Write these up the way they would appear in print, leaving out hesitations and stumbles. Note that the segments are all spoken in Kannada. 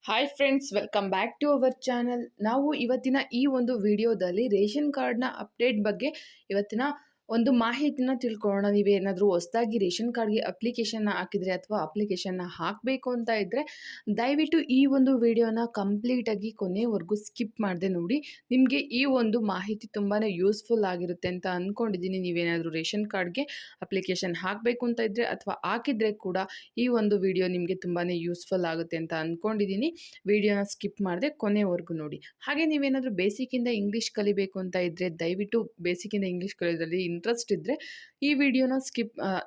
Hi friends, welcome back to our channel. ನಾವು ಇವತ್ತಿನ ಈ ಒಂದು ವಿಡಿಯೋದಲ್ಲಿ ರೇಷನ್ ಕಾರ್ಡ್ನ ಅಪ್ಡೇಟ್ ಬಗ್ಗೆ ಇವತ್ತಿನ ಒಂದು ಮಾಹಿತಿನ ತಿಳ್ಕೊಳ್ಳೋಣ. ನೀವೇನಾದರೂ ಹೊಸದಾಗಿ ರೇಷನ್ ಕಾರ್ಡ್ಗೆ ಅಪ್ಲಿಕೇಶನ್ನ ಹಾಕಿದರೆ ಅಥವಾ ಅಪ್ಲಿಕೇಶನ್ನ ಹಾಕಬೇಕು ಅಂತ ಇದ್ದರೆ ದಯವಿಟ್ಟು ಈ ಒಂದು ವಿಡಿಯೋನ ಕಂಪ್ಲೀಟಾಗಿ ಕೊನೆವರೆಗೂ ಸ್ಕಿಪ್ ಮಾಡದೆ ನೋಡಿ. ನಿಮಗೆ ಈ ಒಂದು ಮಾಹಿತಿ ತುಂಬಾ ಯೂಸ್ಫುಲ್ ಆಗಿರುತ್ತೆ ಅಂತ ಅಂದ್ಕೊಂಡಿದ್ದೀನಿ. ನೀವೇನಾದರೂ ರೇಷನ್ ಕಾರ್ಡ್ಗೆ ಅಪ್ಲಿಕೇಶನ್ ಹಾಕಬೇಕು ಅಂತ ಇದ್ದರೆ ಅಥವಾ ಹಾಕಿದರೆ ಕೂಡ ಈ ಒಂದು ವಿಡಿಯೋ ನಿಮಗೆ ತುಂಬಾ ಯೂಸ್ಫುಲ್ ಆಗುತ್ತೆ ಅಂತ ಅಂದ್ಕೊಂಡಿದ್ದೀನಿ. ವಿಡಿಯೋನ ಸ್ಕಿಪ್ ಮಾಡದೆ ಕೊನೆವರೆಗೂ ನೋಡಿ. ಹಾಗೆ ನೀವೇನಾದರೂ ಬೇಸಿಕ್ಕಿಂದ ಇಂಗ್ಲೀಷ್ ಕಲಿಬೇಕು ಅಂತ ಇದ್ದರೆ ದಯವಿಟ್ಟು ಬೇಸಿಕ್ಕಿಂದ ಇಂಗ್ಲೀಷ್ ಕಲಿಯೋದ್ರಲ್ಲಿ ಇಂಟ್ರೆಸ್ಟ್ ಇದ್ದರೆ ಈ ವಿಡಿಯೋನ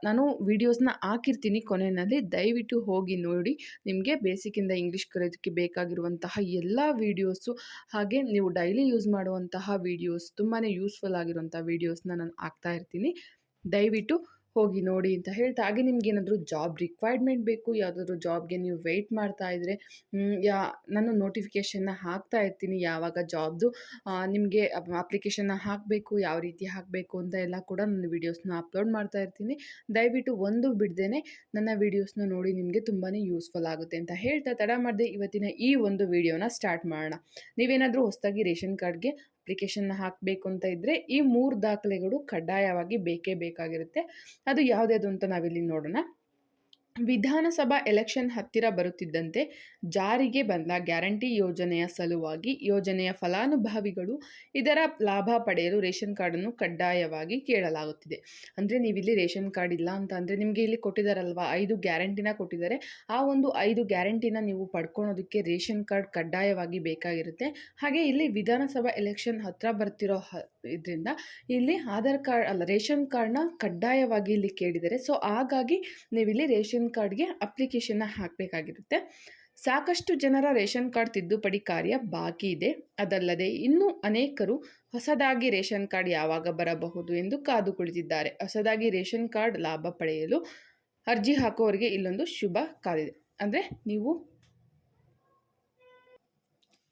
ನಾನು ವಿಡಿಯೋಸ್ನ ಹಾಕಿರ್ತೀನಿ ಕೊನೆಯಲ್ಲಿ, ದಯವಿಟ್ಟು ಹೋಗಿ ನೋಡಿ. ನಿಮಗೆ ಬೇಸಿಕ್ಕಿಂದ ಇಂಗ್ಲೀಷ್ ಕಲಿಯೋದಕ್ಕೆ ಬೇಕಾಗಿರುವಂತಹ ಎಲ್ಲ ವೀಡಿಯೋಸು, ಹಾಗೆ ನೀವು ಡೈಲಿ ಯೂಸ್ ಮಾಡುವಂತಹ ವೀಡಿಯೋಸ್, ತುಂಬಾ ಯೂಸ್ಫುಲ್ ಆಗಿರುವಂಥ ವೀಡಿಯೋಸ್ನ ನಾನು ಹಾಕ್ತಾ ಇರ್ತೀನಿ. ದಯವಿಟ್ಟು ಹೋಗಿ ನೋಡಿ ಅಂತ ಹೇಳ್ತಾ, ಹಾಗೆ ನಿಮ್ಗೇನಾದರೂ ಜಾಬ್ ರಿಕ್ವೈರ್ಮೆಂಟ್ ಬೇಕು, ಯಾವುದಾದ್ರೂ ಜಾಬ್ಗೆ ನೀವು ವೆಯ್ಟ್ ಮಾಡ್ತಾ ಇದ್ದರೆ ನಾನು ನೋಟಿಫಿಕೇಷನ್ನ ಹಾಕ್ತಾ ಇರ್ತೀನಿ. ಯಾವಾಗ ಜಾಬ್ದು ನಿಮಗೆ ಅಪ್ಲಿಕೇಶನ್ನ ಹಾಕಬೇಕು, ಯಾವ ರೀತಿ ಹಾಕಬೇಕು ಅಂತ ಎಲ್ಲ ಕೂಡ ನನ್ನ ವೀಡಿಯೋಸ್ನ ಅಪ್ಲೋಡ್ ಮಾಡ್ತಾ ಇರ್ತೀನಿ. ದಯವಿಟ್ಟು ಒಂದು ಬಿಡದೇ ನನ್ನ ವೀಡಿಯೋಸ್ನ ನೋಡಿ, ನಿಮಗೆ ತುಂಬಾ ಯೂಸ್ಫುಲ್ ಆಗುತ್ತೆ ಅಂತ ಹೇಳ್ತಾ ತಡ ಮಾಡದೆ ಇವತ್ತಿನ ಈ ಒಂದು ವಿಡಿಯೋನ ಸ್ಟಾರ್ಟ್ ಮಾಡೋಣ. ನೀವೇನಾದರೂ ಹೊಸದಾಗಿ ರೇಷನ್ ಕಾರ್ಡ್ಗೆ ಅಪ್ಲಿಕೇಶನ್ನ ಹಾಕಬೇಕು ಅಂತ ಇದ್ದರೆ ಈ 3 ದಾಖಲೆಗಳು ಕಡ್ಡಾಯವಾಗಿ ಬೇಕೇ ಬೇಕಾಗಿರುತ್ತೆ. ಅದು ಯಾವುದ್ಯಾವುದು ಅಂತ ನಾವಿಲ್ಲಿ ನೋಡೋಣ. ವಿಧಾನಸಭಾ ಎಲೆಕ್ಷನ್ ಹತ್ತಿರ ಬರುತ್ತಿದ್ದಂತೆ ಜಾರಿಗೆ ಬಂದ ಗ್ಯಾರಂಟಿ ಯೋಜನೆಯ ಸಲುವಾಗಿ ಯೋಜನೆಯ ಫಲಾನುಭವಿಗಳು ಇದರ ಲಾಭ ಪಡೆಯಲು ರೇಷನ್ ಕಾರ್ಡನ್ನು ಕಡ್ಡಾಯವಾಗಿ ಕೇಳಲಾಗುತ್ತಿದೆ. ಅಂದರೆ ನೀವಿಲ್ಲಿ ರೇಷನ್ ಕಾರ್ಡ್ ಇಲ್ಲ ಅಂತ ಅಂದರೆ ನಿಮಗೆ ಇಲ್ಲಿ ಕೊಟ್ಟಿದ್ದಾರಲ್ವ, 5 ಗ್ಯಾರಂಟಿನ ಕೊಟ್ಟಿದ್ದಾರೆ. ಆ ಒಂದು 5 ಗ್ಯಾರಂಟಿನ ನೀವು ಪಡ್ಕೊಳೋದಕ್ಕೆ ರೇಷನ್ ಕಾರ್ಡ್ ಕಡ್ಡಾಯವಾಗಿ ಬೇಕಾಗಿರುತ್ತೆ. ಹಾಗೆ ಇಲ್ಲಿ ವಿಧಾನಸಭಾ ಎಲೆಕ್ಷನ್ ಹತ್ತಿರ ಬರ್ತಿರೋ ಇದರಿಂದ ಇಲ್ಲಿ ಆಧಾರ್ ಕಾರ್ಡ್ ಅಲ್ಲ, ರೇಷನ್ ಕಾರ್ಡ್ನ ಕಡ್ಡಾಯವಾಗಿ ಇಲ್ಲಿ ಕೇಳಿದ್ದಾರೆ. ಸೊ ಹಾಗಾಗಿ ನೀವಿಲ್ಲಿ ರೇಷನ್ ಕಾರ್ಡ್ಗೆ ಅಪ್ಲಿಕೇಶನ್ನ ಹಾಕಬೇಕಾಗಿರುತ್ತೆ. ಸಾಕಷ್ಟು ಜನರ ರೇಷನ್ ಕಾರ್ಡ್ ತಿದ್ದುಪಡಿ ಕಾರ್ಯ ಬಾಕಿ ಇದೆ. ಅದಲ್ಲದೆ ಇನ್ನೂ ಅನೇಕರು ಹೊಸದಾಗಿ ರೇಷನ್ ಕಾರ್ಡ್ ಯಾವಾಗ ಬರಬಹುದು ಎಂದು ಕಾದು ಕುಳಿತಿದ್ದಾರೆ. ಹೊಸದಾಗಿ ರೇಷನ್ ಕಾರ್ಡ್ ಲಾಭ ಪಡೆಯಲು ಅರ್ಜಿ ಹಾಕುವವರಿಗೆ ಇಲ್ಲೊಂದು ಶುಭ ಕಾದಿದೆ. ಅಂದರೆ ನೀವು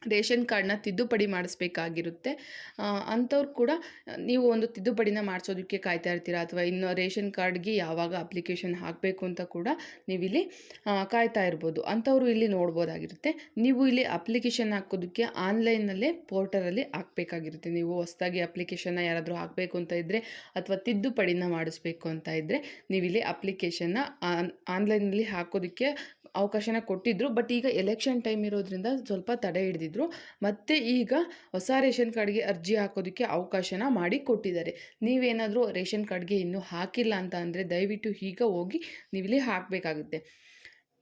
ರೇಷನ್ ಕಾರ್ಡ್ನ ತಿದ್ದುಪಡಿ ಮಾಡಿಸ್ಬೇಕಾಗಿರುತ್ತೆ. ಅಂಥವ್ರು ಕೂಡ ನೀವು ಒಂದು ತಿದ್ದುಪಡಿನ ಮಾಡಿಸೋದಕ್ಕೆ ಕಾಯ್ತಾ ಇರ್ತೀರಾ, ಅಥವಾ ಇನ್ನು ರೇಷನ್ ಕಾರ್ಡ್ಗೆ ಯಾವಾಗ ಅಪ್ಲಿಕೇಶನ್ ಹಾಕಬೇಕು ಅಂತ ಕೂಡ ನೀವಿಲ್ಲಿ ಕಾಯ್ತಾ ಇರ್ಬೋದು. ಅಂಥವರು ಇಲ್ಲಿ ನೋಡ್ಬೋದಾಗಿರುತ್ತೆ. ನೀವು ಇಲ್ಲಿ ಅಪ್ಲಿಕೇಶನ್ ಹಾಕೋದಕ್ಕೆ ಆನ್ಲೈನಲ್ಲೇ ಪೋರ್ಟಲಲ್ಲಿ ಹಾಕಬೇಕಾಗಿರುತ್ತೆ. ನೀವು ಹೊಸದಾಗಿ ಅಪ್ಲಿಕೇಶನ್ನ ಯಾರಾದರೂ ಹಾಕಬೇಕು ಅಂತ ಇದ್ದರೆ ಅಥವಾ ತಿದ್ದುಪಡಿನ ಮಾಡಿಸ್ಬೇಕು ಅಂತ ಇದ್ದರೆ ನೀವಿಲ್ಲಿ ಅಪ್ಲಿಕೇಶನ್ನ ಆನ್ಲೈನಲ್ಲಿ ಹಾಕೋದಕ್ಕೆ ಅವಕಾಶನ ಕೊಟ್ಟಿದ್ದರು. ಬಟ್ ಈಗ ಎಲೆಕ್ಷನ್ ಟೈಮ್ ಇರೋದ್ರಿಂದ ಸ್ವಲ್ಪ ತಡೆ ಹಿಡಿದಿದ್ರು. ಮತ್ತು ಈಗ ಹೊಸ ರೇಷನ್ ಕಾರ್ಡ್ಗೆ ಅರ್ಜಿ ಹಾಕೋದಕ್ಕೆ ಅವಕಾಶನ ಮಾಡಿ ಕೊಟ್ಟಿದ್ದಾರೆ. ನೀವೇನಾದರೂ ರೇಷನ್ ಕಾರ್ಡ್ಗೆ ಇನ್ನೂ ಹಾಕಿಲ್ಲ ಅಂತ ಅಂದರೆ ದಯವಿಟ್ಟು ಈಗ ಹೋಗಿ ನೀವಿಲ್ಲಿ ಹಾಕಬೇಕಾಗುತ್ತೆ.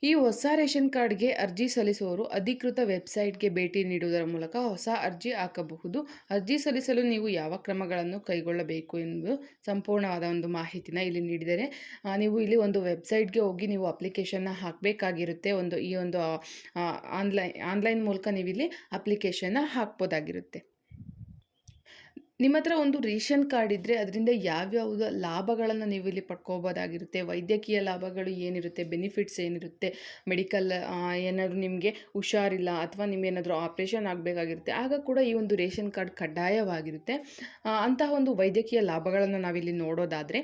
ಈ ಹೊಸ ರೇಷನ್ ಕಾರ್ಡ್ಗೆ ಅರ್ಜಿ ಸಲ್ಲಿಸುವವರು ಅಧಿಕೃತ ವೆಬ್ಸೈಟ್ಗೆ ಭೇಟಿ ನೀಡುವುದರ ಮೂಲಕ ಹೊಸ ಅರ್ಜಿ ಹಾಕಬಹುದು. ಅರ್ಜಿ ಸಲ್ಲಿಸಲು ನೀವು ಯಾವ ಕ್ರಮಗಳನ್ನು ಕೈಗೊಳ್ಳಬೇಕು ಎಂದು ಸಂಪೂರ್ಣವಾದ ಒಂದು ಮಾಹಿತಿನ ಇಲ್ಲಿ ನೀಡಿದರೆ, ನೀವು ಇಲ್ಲಿ ಒಂದು ವೆಬ್ಸೈಟ್ಗೆ ಹೋಗಿ ನೀವು ಅಪ್ಲಿಕೇಶನ್ನ ಹಾಕಬೇಕಾಗಿರುತ್ತೆ. ಈ ಒಂದು ಆನ್ಲೈನ್ ಮೂಲಕ ನೀವಿಲ್ಲಿ ಅಪ್ಲಿಕೇಶನ್ನ ಹಾಕ್ಬೋದಾಗಿರುತ್ತೆ. ನಿಮ್ಮ ಹತ್ರ ಒಂದು ರೇಷನ್ ಕಾರ್ಡ್ ಇದ್ದರೆ ಅದರಿಂದ ಯಾವ್ಯಾವುದು ಲಾಭಗಳನ್ನು ನೀವು ಇಲ್ಲಿ ಪಡ್ಕೋಬೋದಾಗಿರುತ್ತೆ. ವೈದ್ಯಕೀಯ ಲಾಭಗಳು ಏನಿರುತ್ತೆ, ಬೆನಿಫಿಟ್ಸ್ ಏನಿರುತ್ತೆ, ಮೆಡಿಕಲ್ ಏನಾದರೂ ನಿಮಗೆ ಹುಷಾರಿಲ್ಲ ಅಥವಾ ನಿಮಗೇನಾದರೂ ಆಪ್ರೇಷನ್ ಆಗಬೇಕಾಗಿರುತ್ತೆ, ಆಗ ಕೂಡ ಈ ಒಂದು ರೇಷನ್ ಕಾರ್ಡ್ ಕಡ್ಡಾಯವಾಗಿರುತ್ತೆ. ಅಂತಹ ಒಂದು ವೈದ್ಯಕೀಯ ಲಾಭಗಳನ್ನು ನಾವಿಲ್ಲಿ ನೋಡೋದಾದರೆ,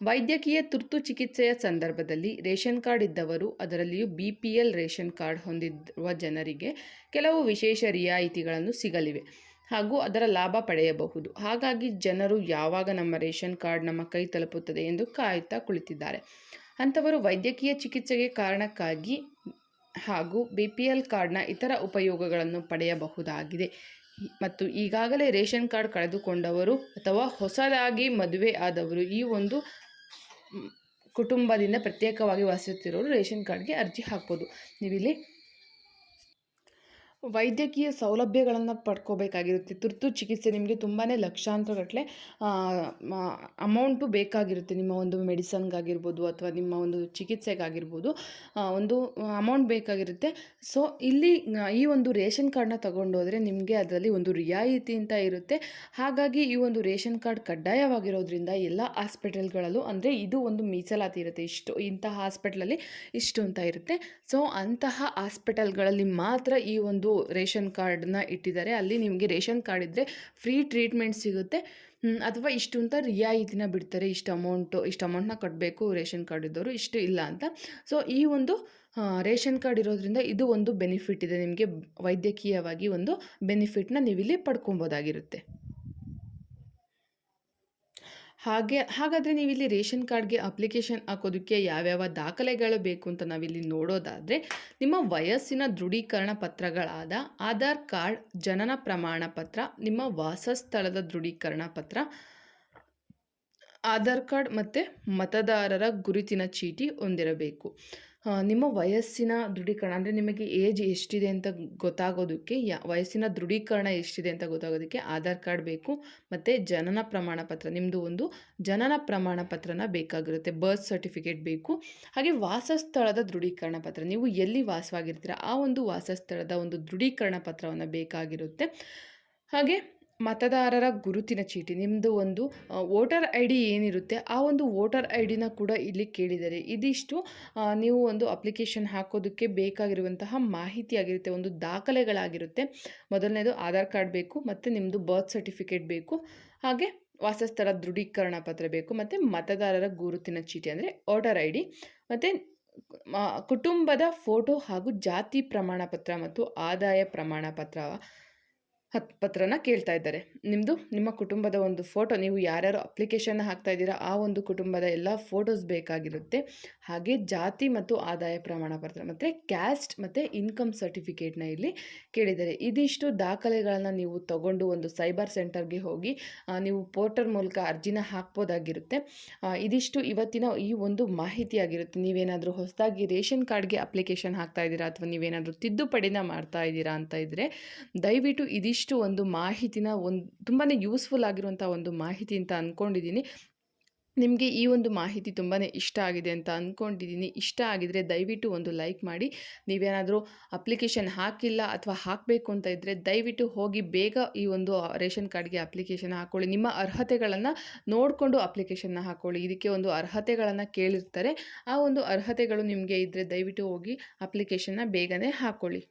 ವೈದ್ಯಕೀಯ ತುರ್ತು ಚಿಕಿತ್ಸೆಯ ಸಂದರ್ಭದಲ್ಲಿ ರೇಷನ್ ಕಾರ್ಡ್ ಇದ್ದವರು, ಅದರಲ್ಲಿಯೂ BPL ರೇಷನ್ ಕಾರ್ಡ್ ಹೊಂದಿರುವ ಜನರಿಗೆ ಕೆಲವು ವಿಶೇಷ ರಿಯಾಯಿತಿಗಳನ್ನು ಸಿಗಲಿವೆ ಹಾಗೂ ಅದರ ಲಾಭ ಪಡೆಯಬಹುದು. ಹಾಗಾಗಿ ಜನರು ಯಾವಾಗ ನಮ್ಮ ರೇಷನ್ ಕಾರ್ಡ್ ನಮ್ಮ ಕೈ ತಲುಪುತ್ತದೆ ಎಂದು ಕಾಯುತ್ತಾ ಕುಳಿತಿದ್ದಾರೆ. ಅಂಥವರು ವೈದ್ಯಕೀಯ ಚಿಕಿತ್ಸೆಗೆ ಕಾರಣಕ್ಕಾಗಿ ಹಾಗೂ BPL ಕಾರ್ಡ್ನ ಇತರ ಉಪಯೋಗಗಳನ್ನು ಪಡೆಯಬಹುದಾಗಿದೆ. ಮತ್ತು ಈಗಾಗಲೇ ರೇಷನ್ ಕಾರ್ಡ್ ಕಳೆದುಕೊಂಡವರು ಅಥವಾ ಹೊಸದಾಗಿ ಮದುವೆ ಆದವರು, ಈ ಒಂದು ಕುಟುಂಬದಿಂದ ಪ್ರತ್ಯೇಕವಾಗಿ ವಾಸಿಸುತ್ತಿರೋರು ರೇಷನ್ ಕಾರ್ಡ್ಗೆ ಅರ್ಜಿ ಹಾಕ್ಬೋದು. ನೀವಿಲ್ಲಿ ವೈದ್ಯಕೀಯ ಸೌಲಭ್ಯಗಳನ್ನು ಪಡ್ಕೋಬೇಕಾಗಿರುತ್ತೆ. ತುರ್ತು ಚಿಕಿತ್ಸೆ ನಿಮಗೆ ತುಂಬಾ ಲಕ್ಷಾಂತರಗಟ್ಟಲೆ ಅಮೌಂಟು ಬೇಕಾಗಿರುತ್ತೆ. ನಿಮ್ಮ ಒಂದು ಮೆಡಿಸನ್ಗಾಗಿರ್ಬೋದು ಅಥವಾ ನಿಮ್ಮ ಒಂದು ಚಿಕಿತ್ಸೆಗಾಗಿರ್ಬೋದು ಒಂದು ಅಮೌಂಟ್ ಬೇಕಾಗಿರುತ್ತೆ. ಸೊ ಇಲ್ಲಿ ಈ ಒಂದು ರೇಷನ್ ಕಾರ್ಡ್ನ ತಗೊಂಡೋದ್ರೆ ನಿಮಗೆ ಅದರಲ್ಲಿ ಒಂದು ರಿಯಾಯಿತಿ ಅಂತ ಇರುತ್ತೆ. ಹಾಗಾಗಿ ಈ ಒಂದು ರೇಷನ್ ಕಾರ್ಡ್ ಕಡ್ಡಾಯವಾಗಿರೋದ್ರಿಂದ ಎಲ್ಲ ಹಾಸ್ಪಿಟಲ್ಗಳಲ್ಲೂ, ಅಂದರೆ ಇದು ಒಂದು ಮೀಸಲಾತಿ ಇರುತ್ತೆ, ಇಂತಹ ಹಾಸ್ಪಿಟಲಲ್ಲಿ ಇಷ್ಟು ಅಂತ ಇರುತ್ತೆ. ಸೊ ಅಂತಹ ಹಾಸ್ಪಿಟಲ್ಗಳಲ್ಲಿ ಮಾತ್ರ ಈ ಒಂದು ರೇಷನ್ ಕಾರ್ಡನ್ನ ಇಟ್ಟಿದ್ದಾರೆ. ಅಲ್ಲಿ ನಿಮಗೆ ರೇಷನ್ ಕಾರ್ಡ್ ಇದ್ದರೆ ಫ್ರೀ ಟ್ರೀಟ್ಮೆಂಟ್ ಸಿಗುತ್ತೆ, ಅಥವಾ ಇಷ್ಟು ಅಂತ ರಿಯಾಯಿತಿನ ಬಿಡ್ತಾರೆ. ಇಷ್ಟು ಅಮೌಂಟ್ನ ಕಟ್ಟಬೇಕು ರೇಷನ್ ಕಾರ್ಡ್ ಇದ್ದವರು, ಇಷ್ಟು ಇಲ್ಲ ಅಂತ. ಸೊ ಈ ಒಂದು ರೇಷನ್ ಕಾರ್ಡ್ ಇರೋದ್ರಿಂದ ಇದು ಒಂದು ಬೆನಿಫಿಟ್ ಇದೆ ನಿಮಗೆ, ವೈದ್ಯಕೀಯವಾಗಿ ಒಂದು ಬೆನಿಫಿಟ್ನ ನೀವಿಲ್ಲಿ ಪಡ್ಕೊಬೋದಾಗಿರುತ್ತೆ. ಹಾಗಾದರೆ ನೀವಿಲ್ಲಿ ರೇಷನ್ ಕಾರ್ಡ್ಗೆ ಅಪ್ಲಿಕೇಶನ್ ಹಾಕೋದಕ್ಕೆ ಯಾವ್ಯಾವ ದಾಖಲೆಗಳು ಬೇಕು ಅಂತ ನಾವಿಲ್ಲಿ ನೋಡೋದಾದರೆ, ನಿಮ್ಮ ವಯಸ್ಸಿನ ದೃಢೀಕರಣ ಪತ್ರಗಳಾದ ಆಧಾರ್ ಕಾರ್ಡ್, ಜನನ ಪ್ರಮಾಣ ಪತ್ರ, ನಿಮ್ಮ ವಾಸಸ್ಥಳದ ದೃಢೀಕರಣ ಪತ್ರ, ಆಧಾರ್ ಕಾರ್ಡ್ ಮತ್ತು ಮತದಾರರ ಗುರುತಿನ ಚೀಟಿ ಹೊಂದಿರಬೇಕು. ನಿಮ್ಮ ವಯಸ್ಸಿನ ದೃಢೀಕರಣ ಅಂದರೆ ನಿಮಗೆ ಏಜ್ ಎಷ್ಟಿದೆ ಅಂತ ಗೊತ್ತಾಗೋದಕ್ಕೆ, ವಯಸ್ಸಿನ ದೃಢೀಕರಣ ಎಷ್ಟಿದೆ ಅಂತ ಗೊತ್ತಾಗೋದಕ್ಕೆ ಆಧಾರ್ ಕಾರ್ಡ್ ಬೇಕು, ಮತ್ತು ಜನನ ಪ್ರಮಾಣ ಪತ್ರ, ನಿಮ್ಮದು ಒಂದು ಜನನ ಪ್ರಮಾಣ ಪತ್ರನ ಬೇಕಾಗಿರುತ್ತೆ, ಬರ್ತ್ ಸರ್ಟಿಫಿಕೇಟ್ ಬೇಕು. ಹಾಗೆ ವಾಸಸ್ಥಳದ ದೃಢೀಕರಣ ಪತ್ರ, ನೀವು ಎಲ್ಲಿ ವಾಸವಾಗಿರ್ತೀರ ಆ ಒಂದು ವಾಸಸ್ಥಳದ ಒಂದು ದೃಢೀಕರಣ ಪತ್ರವನ್ನು ಬೇಕಾಗಿರುತ್ತೆ. ಹಾಗೆ ಮತದಾರರ ಗುರುತಿನ ಚೀಟಿ, ನಿಮ್ಮದು ಒಂದು ವೋಟರ್ ಐ ಡಿ ಏನಿರುತ್ತೆ ಆ ಒಂದು ವೋಟರ್ ಐ ಡಿನ ಕೂಡ ಇಲ್ಲಿ ಕೇಳಿದ್ದಾರೆ. ಇದಿಷ್ಟು ನೀವು ಒಂದು ಅಪ್ಲಿಕೇಶನ್ ಹಾಕೋದಕ್ಕೆ ಬೇಕಾಗಿರುವಂತಹ ಮಾಹಿತಿ ಆಗಿರುತ್ತೆ, ಒಂದು ದಾಖಲೆಗಳಾಗಿರುತ್ತೆ. ಮೊದಲನೇದು ಆಧಾರ್ ಕಾರ್ಡ್ ಬೇಕು, ಮತ್ತು ನಿಮ್ಮದು ಬರ್ತ್ ಸರ್ಟಿಫಿಕೇಟ್ ಬೇಕು, ಹಾಗೆ ವಾಸಸ್ಥಳ ದೃಢೀಕರಣ ಪತ್ರ ಬೇಕು, ಮತ್ತು ಮತದಾರರ ಗುರುತಿನ ಚೀಟಿ ಅಂದರೆ ವೋಟರ್ ಐ ಡಿ, ಮತ್ತು ಕುಟುಂಬದ ಫೋಟೋ ಹಾಗೂ ಜಾತಿ ಪ್ರಮಾಣ ಪತ್ರ ಮತ್ತು ಆದಾಯ ಪ್ರಮಾಣ ಪತ್ರನ ಕೇಳ್ತಾ ಇದ್ದಾರೆ. ನಿಮ್ಮ ಕುಟುಂಬದ ಒಂದು ಫೋಟೋ, ನೀವು ಯಾರ್ಯಾರು ಅಪ್ಲಿಕೇಶನ್ ಹಾಕ್ತಾ ಇದ್ದೀರಾ ಆ ಒಂದು ಕುಟುಂಬದ ಎಲ್ಲ ಫೋಟೋಸ್ ಬೇಕಾಗಿರುತ್ತೆ. ಹಾಗೆ ಜಾತಿ ಮತ್ತು ಆದಾಯ ಪ್ರಮಾಣ ಪತ್ರ ಮತ್ತು ಕ್ಯಾಸ್ಟ್ ಮತ್ತು ಇನ್ಕಮ್ ಸರ್ಟಿಫಿಕೇಟ್ನ ಇಲ್ಲಿ ಕೇಳಿದ್ದಾರೆ. ಇದಿಷ್ಟು ದಾಖಲೆಗಳನ್ನು ನೀವು ತಗೊಂಡು ಒಂದು ಸೈಬರ್ ಸೆಂಟರ್ಗೆ ಹೋಗಿ ನೀವು ಪೋರ್ಟಲ್ ಮೂಲಕ ಅರ್ಜಿನ ಹಾಕ್ಬೋದಾಗಿರುತ್ತೆ. ಇದಿಷ್ಟು ಇವತ್ತಿನ ಈ ಒಂದು ಮಾಹಿತಿಯಾಗಿರುತ್ತೆ. ನೀವೇನಾದರೂ ಹೊಸದಾಗಿ ರೇಷನ್ ಕಾರ್ಡ್ಗೆ ಅಪ್ಲಿಕೇಶನ್ ಹಾಕ್ತಾ ಇದ್ದೀರಾ ಅಥವಾ ನೀವೇನಾದರೂ ತಿದ್ದುಪಡಿನ ಮಾಡ್ತಾ ಇದ್ದೀರಾ ಅಂತ ಇದ್ದರೆ, ದಯವಿಟ್ಟು ಇದಿಷ್ಟು ಒಂದು ಮಾಹಿತಿನ ತುಂಬಾ ಯೂಸ್ಫುಲ್ ಆಗಿರುವಂಥ ಒಂದು ಮಾಹಿತಿ ಅಂತ ಅಂದ್ಕೊಂಡಿದ್ದೀನಿ. ನಿಮಗೆ ಈ ಒಂದು ಮಾಹಿತಿ ತುಂಬಾ ಇಷ್ಟ ಆಗಿದೆ ಅಂತ ಅಂದ್ಕೊಂಡಿದ್ದೀನಿ. ಇಷ್ಟ ಆಗಿದರೆ ದಯವಿಟ್ಟು ಒಂದು ಲೈಕ್ ಮಾಡಿ. ನೀವೇನಾದರೂ ಅಪ್ಲಿಕೇಶನ್ ಹಾಕಿಲ್ಲ ಅಥವಾ ಹಾಕಬೇಕು ಅಂತ ಇದ್ದರೆ ದಯವಿಟ್ಟು ಹೋಗಿ ಬೇಗ ಈ ಒಂದು ರೇಷನ್ ಕಾರ್ಡ್ಗೆ ಅಪ್ಲಿಕೇಶನ್ ಹಾಕ್ಕೊಳ್ಳಿ. ನಿಮ್ಮ ಅರ್ಹತೆಗಳನ್ನು ನೋಡಿಕೊಂಡು ಅಪ್ಲಿಕೇಶನ್ನ ಹಾಕ್ಕೊಳ್ಳಿ. ಇದಕ್ಕೆ ಒಂದು ಅರ್ಹತೆಗಳನ್ನು ಕೇಳಿರ್ತಾರೆ, ಆ ಒಂದು ಅರ್ಹತೆಗಳು ನಿಮಗೆ ಇದ್ದರೆ ದಯವಿಟ್ಟು ಹೋಗಿ ಅಪ್ಲಿಕೇಶನ್ನ ಬೇಗನೆ ಹಾಕ್ಕೊಳ್ಳಿ.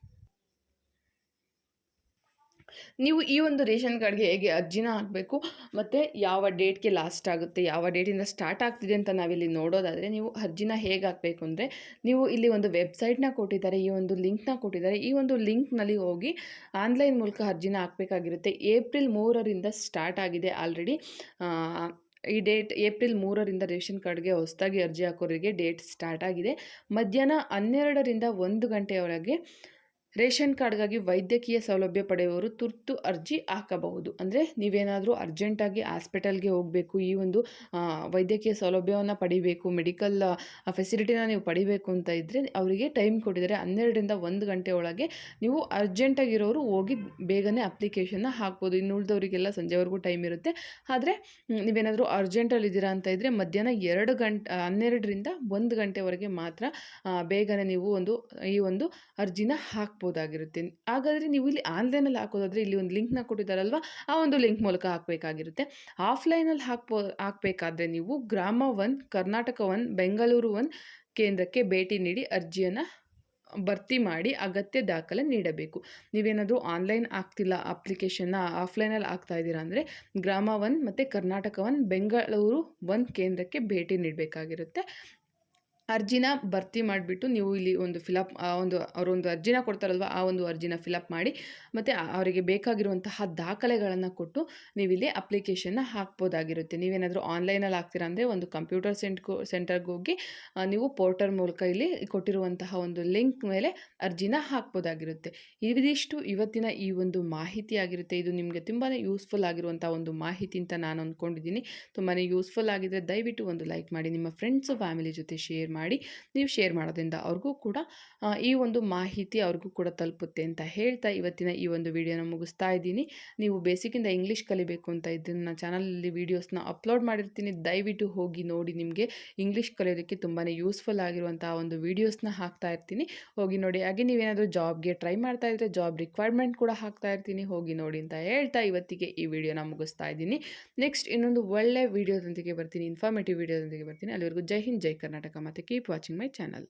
ನೀವು ಈ ಒಂದು ರೇಷನ್ ಕಾರ್ಡ್ಗೆ ಹೇಗೆ ಅರ್ಜಿನ ಹಾಕಬೇಕು ಮತ್ತು ಯಾವ ಡೇಟ್ಗೆ ಲಾಸ್ಟ್ ಆಗುತ್ತೆ, ಯಾವ ಡೇಟಿಂದ ಸ್ಟಾರ್ಟ್ ಆಗ್ತಿದೆ ಅಂತ ನಾವಿಲ್ಲಿ ನೋಡೋದಾದರೆ, ನೀವು ಅರ್ಜಿನ ಹೇಗೆ ಹಾಕಬೇಕು ಅಂದರೆ, ನೀವು ಇಲ್ಲಿ ಒಂದು ವೆಬ್ಸೈಟ್ನ ಕೊಟ್ಟಿದ್ದಾರೆ, ಈ ಒಂದು ಲಿಂಕ್ನ ಕೊಟ್ಟಿದ್ದಾರೆ. ಈ ಒಂದು ಲಿಂಕ್ನಲ್ಲಿ ಹೋಗಿ ಆನ್ಲೈನ್ ಮೂಲಕ ಅರ್ಜಿನ ಹಾಕಬೇಕಾಗಿರುತ್ತೆ. ಏಪ್ರಿಲ್ 3ರಿಂದ ಸ್ಟಾರ್ಟ್ ಆಗಿದೆ ಆಲ್ರೆಡಿ. ಈ ಡೇಟ್ ಏಪ್ರಿಲ್ 3ರಿಂದ ರೇಷನ್ ಕಾರ್ಡ್ಗೆ ಹೊಸದಾಗಿ ಅರ್ಜಿ ಹಾಕೋರಿಗೆ ಡೇಟ್ ಸ್ಟಾರ್ಟ್ ಆಗಿದೆ. ಮಧ್ಯಾಹ್ನ 12ರಿಂದ 1 ಗಂಟೆಯವರೆಗೆ ರೇಷನ್ ಕಾರ್ಡ್ಗಾಗಿ ವೈದ್ಯಕೀಯ ಸೌಲಭ್ಯ ಪಡೆಯುವವರು ತುರ್ತು ಅರ್ಜಿ ಹಾಕಬಹುದು. ಅಂದರೆ ನೀವೇನಾದರೂ ಅರ್ಜೆಂಟಾಗಿ ಹಾಸ್ಪಿಟಲ್ಗೆ ಹೋಗಬೇಕು, ಈ ಒಂದು ವೈದ್ಯಕೀಯ ಸೌಲಭ್ಯವನ್ನು ಪಡಿಬೇಕು, ಮೆಡಿಕಲ್ ಫೆಸಿಲಿಟಿನ ನೀವು ಪಡಿಬೇಕು ಅಂತ ಇದ್ದರೆ ಅವರಿಗೆ ಟೈಮ್ ಕೊಟ್ಟಿದ್ದಾರೆ. 12ರಿಂದ 1 ಗಂಟೆ ಒಳಗೆ ನೀವು ಅರ್ಜೆಂಟಾಗಿರೋರು ಹೋಗಿ ಬೇಗನೆ ಅಪ್ಲಿಕೇಶನ್ನ ಹಾಕ್ಬೋದು. ಇನ್ನು ಉಳಿದವರಿಗೆಲ್ಲ ಸಂಜೆವರೆಗೂ ಟೈಮ್ ಇರುತ್ತೆ. ಆದರೆ ನೀವೇನಾದರೂ ಅರ್ಜೆಂಟಲ್ಲಿದ್ದೀರಾ ಅಂತ ಇದ್ದರೆ ಮಧ್ಯಾಹ್ನ 12ರಿಂದ 1 ಗಂಟೆವರೆಗೆ ಮಾತ್ರ ಬೇಗನೆ ನೀವು ಈ ಒಂದು ಅರ್ಜಿನ ಹಾಕ್ಬೋದಾಗಿರುತ್ತೆ. ಹಾಗಾದರೆ ನೀವು ಇಲ್ಲಿ ಆನ್ಲೈನಲ್ಲಿ ಹಾಕೋದಾದರೆ ಇಲ್ಲಿ ಒಂದು ಲಿಂಕ್ನ ಕೊಟ್ಟಿದ್ದಾರಲ್ವ, ಆ ಒಂದು ಲಿಂಕ್ ಮೂಲಕ ಹಾಕಬೇಕಾಗಿರುತ್ತೆ. ಆಫ್ಲೈನಲ್ಲಿ ಹಾಕಬೇಕಾದ್ರೆ ನೀವು ಗ್ರಾಮ 1, ಕರ್ನಾಟಕ 1, ಬೆಂಗಳೂರು 1 ಕೇಂದ್ರಕ್ಕೆ ಭೇಟಿ ನೀಡಿ ಅರ್ಜಿಯನ್ನು ಭರ್ತಿ ಮಾಡಿ ಅಗತ್ಯ ದಾಖಲೆ ನೀಡಬೇಕು. ನೀವೇನಾದರೂ ಆನ್ಲೈನ್ ಆಗ್ತಿಲ್ಲ, ಅಪ್ಲಿಕೇಶನ್ನ ಆಫ್ಲೈನಲ್ಲಿ ಆಗ್ತಾ ಇದ್ದೀರಾ ಅಂದರೆ ಗ್ರಾಮ 1 ಮತ್ತು ಕರ್ನಾಟಕ 1, ಬೆಂಗಳೂರು 1 ಕೇಂದ್ರಕ್ಕೆ ಭೇಟಿ ನೀಡಬೇಕಾಗಿರುತ್ತೆ. ಅರ್ಜಿನ ಭರ್ತಿ ಮಾಡಿಬಿಟ್ಟು ನೀವು ಇಲ್ಲಿ ಒಂದು ಅವರೊಂದು ಅರ್ಜಿನ ಕೊಡ್ತಾರಲ್ವ, ಆ ಒಂದು ಅರ್ಜಿನ ಫಿಲಪ್ ಮಾಡಿ ಮತ್ತು ಅವರಿಗೆ ಬೇಕಾಗಿರುವಂತಹ ದಾಖಲೆಗಳನ್ನು ಕೊಟ್ಟು ನೀವಿಲ್ಲಿ ಅಪ್ಲಿಕೇಶನ್ನ ಹಾಕ್ಬೋದಾಗಿರುತ್ತೆ. ನೀವೇನಾದರೂ ಆನ್ಲೈನಲ್ಲಿ ಹಾಕ್ತೀರಾ ಅಂದರೆ ಒಂದು ಕಂಪ್ಯೂಟರ್ ಸೆಂಟರ್ಗೆ ಹೋಗಿ ನೀವು ಪೋರ್ಟಲ್ ಮೂಲಕ ಇಲ್ಲಿ ಕೊಟ್ಟಿರುವಂತಹ ಒಂದು ಲಿಂಕ್ ಮೇಲೆ ಅರ್ಜಿನ ಹಾಕ್ಬೋದಾಗಿರುತ್ತೆ. ಇದಿಷ್ಟು ಇವತ್ತಿನ ಈ ಒಂದು ಮಾಹಿತಿ ಆಗಿರುತ್ತೆ. ಇದು ನಿಮಗೆ ತುಂಬಾ ಯೂಸ್ಫುಲ್ ಆಗಿರುವಂಥ ಒಂದು ಮಾಹಿತಿ ಅಂತ ನಾನು ಅಂದ್ಕೊಂಡಿದ್ದೀನಿ. ತುಂಬಾ ಯೂಸ್ಫುಲ್ ಆಗಿದ್ದರೆ ದಯವಿಟ್ಟು ಒಂದು ಲೈಕ್ ಮಾಡಿ, ನಿಮ್ಮ ಫ್ರೆಂಡ್ಸು ಫ್ಯಾಮಿಲಿ ಜೊತೆ ಶೇರ್ ಮಾಡಿ. ನೀವು ಶೇರ್ ಮಾಡೋದ್ರಿಂದ ಅವ್ರಿಗೂ ಕೂಡ ಈ ಒಂದು ಮಾಹಿತಿ ಅವ್ರಿಗೂ ಕೂಡ ತಲುಪುತ್ತೆ ಅಂತ ಹೇಳ್ತಾ ಇವತ್ತಿನ ಈ ಒಂದು ವಿಡಿಯೋನ ಮುಗಿಸ್ತಾ ಇದ್ದೀನಿ. ನೀವು ಬೇಸಿಕ್ಕಿಂದ ಇಂಗ್ಲೀಷ್ ಕಲಿಬೇಕು ಅಂತ ಇದ್ದರೆ ನನ್ನ ಚಾನಲಲ್ಲಿ ವೀಡಿಯೋಸ್ನ ಅಪ್ಲೋಡ್ ಮಾಡಿರ್ತೀನಿ, ದಯವಿಟ್ಟು ಹೋಗಿ ನೋಡಿ. ನಿಮಗೆ ಇಂಗ್ಲೀಷ್ ಕಲಿಯೋದಕ್ಕೆ ತುಂಬಾ ಯೂಸ್ಫುಲ್ ಆಗಿರುವಂಥ ಒಂದು ವೀಡಿಯೋಸ್ನ ಹಾಕ್ತಾ ಇರ್ತೀನಿ, ಹೋಗಿ ನೋಡಿ. ಹಾಗೆ ನೀವೇನಾದರೂ ಜಾಬ್ಗೆ ಟ್ರೈ ಮಾಡ್ತಾ ಇದ್ದರೆ ಜಾಬ್ ರಿಕ್ವೈರ್ಮೆಂಟ್ ಕೂಡ ಹಾಕ್ತಾ ಇರ್ತೀನಿ, ಹೋಗಿ ನೋಡಿ ಅಂತ ಹೇಳ್ತಾ ಇವತ್ತಿಗೆ ಈ ವಿಡಿಯೋನ ಮುಗಿಸ್ತಾ ಇದ್ದೀನಿ. ನೆಕ್ಸ್ಟ್ ಇನ್ನೊಂದು ಒಳ್ಳೆ ವಿಡಿಯೋದೊಂದಿಗೆ ಬರ್ತೀನಿ, ಇನ್ಫಾರ್ಮೇಟಿವ್ ವಿಡಿಯೋದೊಂದಿಗೆ ಬರ್ತೀನಿ. ಅಲ್ಲಿವರೆಗೂ ಜೈ ಹಿಂದ್, ಜೈ ಕರ್ನಾಟಕ, ಮತ್ತು ಕೀಪ್ ವಾಚಿಂಗ್ ಮೈ ಚಾನಲ್.